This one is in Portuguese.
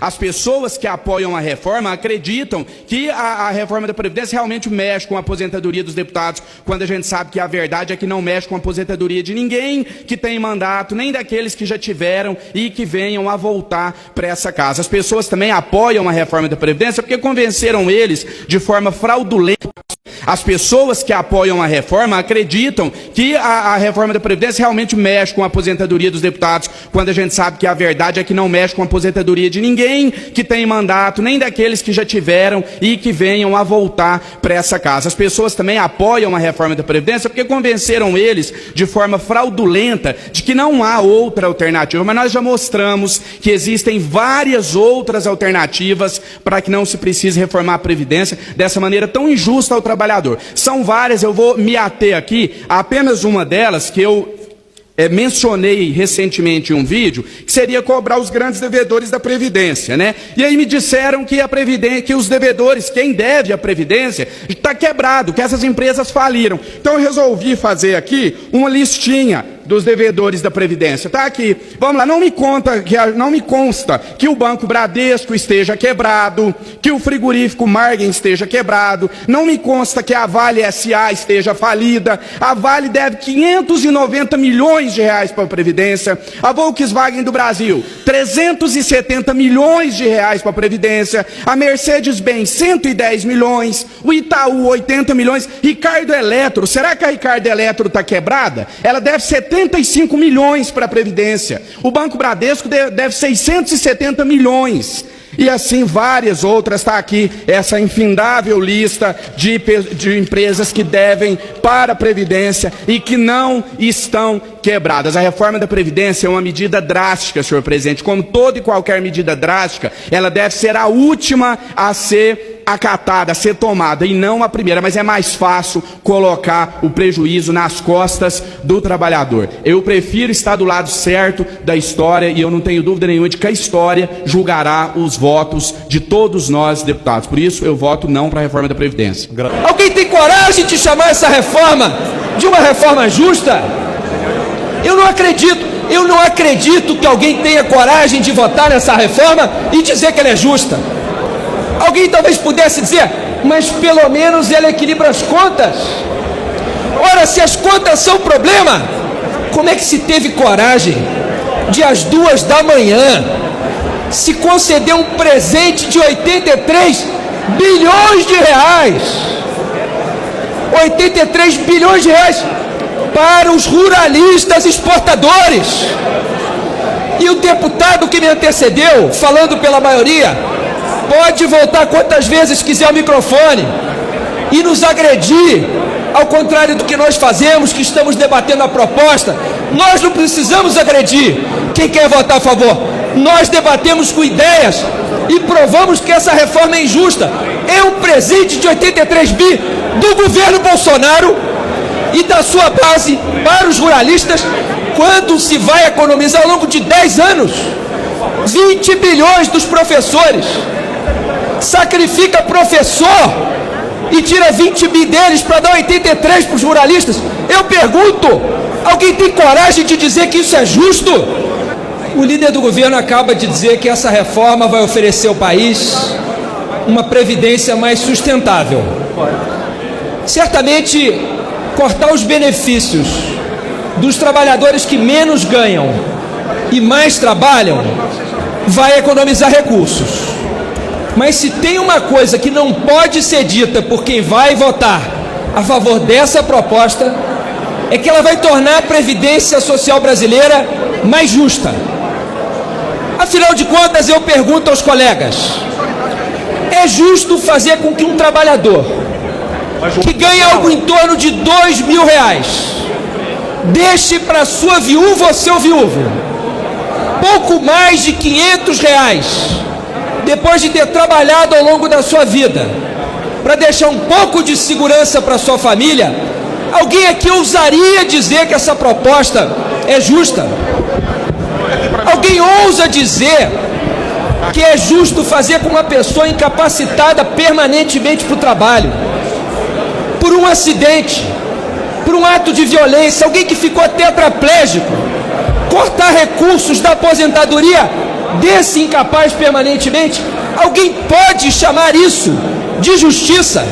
As pessoas que apoiam a reforma acreditam que a reforma da Previdência realmente mexe com a aposentadoria dos deputados, quando a gente sabe que a verdade é que não mexe com a aposentadoria de ninguém que tem mandato, nem daqueles que já tiveram e que venham a voltar para essa casa. As pessoas também apoiam a reforma da Previdência porque convenceram eles de forma fraudulenta. As pessoas que apoiam a reforma acreditam que a reforma da Previdência realmente mexe com a aposentadoria dos deputados, quando a gente sabe que a verdade é que não mexe com a aposentadoria de ninguém que tem mandato, nem daqueles que já tiveram e que venham a voltar para essa casa. As pessoas também apoiam a reforma da Previdência porque convenceram eles de forma fraudulenta de que não há outra alternativa, mas nós já mostramos que existem várias outras alternativas para que não se precise reformar a Previdência dessa maneira tão injusta ao trabalhador. São várias, eu vou me ater aqui a apenas uma delas que eu mencionei recentemente em um vídeo, que seria cobrar os grandes devedores da Previdência, né? E aí me disseram que que os devedores, quem deve a Previdência, está quebrado, que essas empresas faliram. Então eu resolvi fazer aqui uma listinha dos devedores da Previdência. Tá aqui. Vamos lá, não me consta que o Banco Bradesco esteja quebrado, que o frigorífico Margen esteja quebrado, não me consta que a Vale SA esteja falida. A Vale deve 590 milhões de reais para a Previdência. A Volkswagen do Brasil, 370 milhões de reais para a Previdência. A Mercedes-Benz, 110 milhões. O Itaú, 80 milhões. Ricardo Eletro, será que a Ricardo Eletro está quebrada? Ela deve 75 milhões para a Previdência. O Banco Bradesco deve 670 milhões. E assim várias outras, está aqui essa infindável lista de empresas que devem para a Previdência e que não estão quebradas. A reforma da Previdência é uma medida drástica, senhor presidente. Como toda e qualquer medida drástica, ela deve ser a última a ser acatada, a ser tomada, e não a primeira, mas é mais fácil colocar o prejuízo nas costas do trabalhador. Eu prefiro estar do lado certo da história, e eu não tenho dúvida nenhuma de que a história julgará os votos de todos nós, deputados. Por isso, eu voto não para a reforma da Previdência. Alguém tem coragem de chamar essa reforma de uma reforma justa? Eu não acredito que alguém tenha coragem de votar nessa reforma e dizer que ela é justa. Alguém talvez pudesse dizer, mas pelo menos ela equilibra as contas. Ora, se as contas são problema, como é que se teve coragem de às 2 da manhã se conceder um presente de 83 bilhões de reais? 83 bilhões de reais para os ruralistas exportadores. E o deputado que me antecedeu, falando pela maioria, pode voltar quantas vezes quiser ao microfone e nos agredir, ao contrário do que nós fazemos, que estamos debatendo a proposta. Nós não precisamos agredir quem quer votar a favor. Nós debatemos com ideias e provamos que essa reforma é injusta. É um presente de 83 bi do governo Bolsonaro e da sua base para os ruralistas, quando se vai economizar ao longo de 10 anos 20 bilhões dos professores. Sacrifica professor e tira 20 bi deles para dar 83 para os ruralistas. Eu pergunto, alguém tem coragem de dizer que isso é justo? O líder do governo acaba de dizer que essa reforma vai oferecer ao país uma previdência mais sustentável. Certamente, cortar os benefícios dos trabalhadores que menos ganham e mais trabalham vai economizar recursos. Mas se tem uma coisa que não pode ser dita por quem vai votar a favor dessa proposta, é que ela vai tornar a Previdência Social brasileira mais justa. Afinal de contas, eu pergunto aos colegas, é justo fazer com que um trabalhador que ganha algo em torno de 2 mil reais deixe para sua viúva ou seu viúvo pouco mais de 500 reais, depois de ter trabalhado ao longo da sua vida, para deixar um pouco de segurança para sua família? Alguém aqui ousaria dizer que essa proposta é justa? Alguém ousa dizer que é justo fazer com uma pessoa incapacitada permanentemente para o trabalho, por um acidente, por um ato de violência, alguém que ficou tetraplégico, cortar recursos da aposentadoria desse incapaz permanentemente, alguém pode chamar isso de justiça?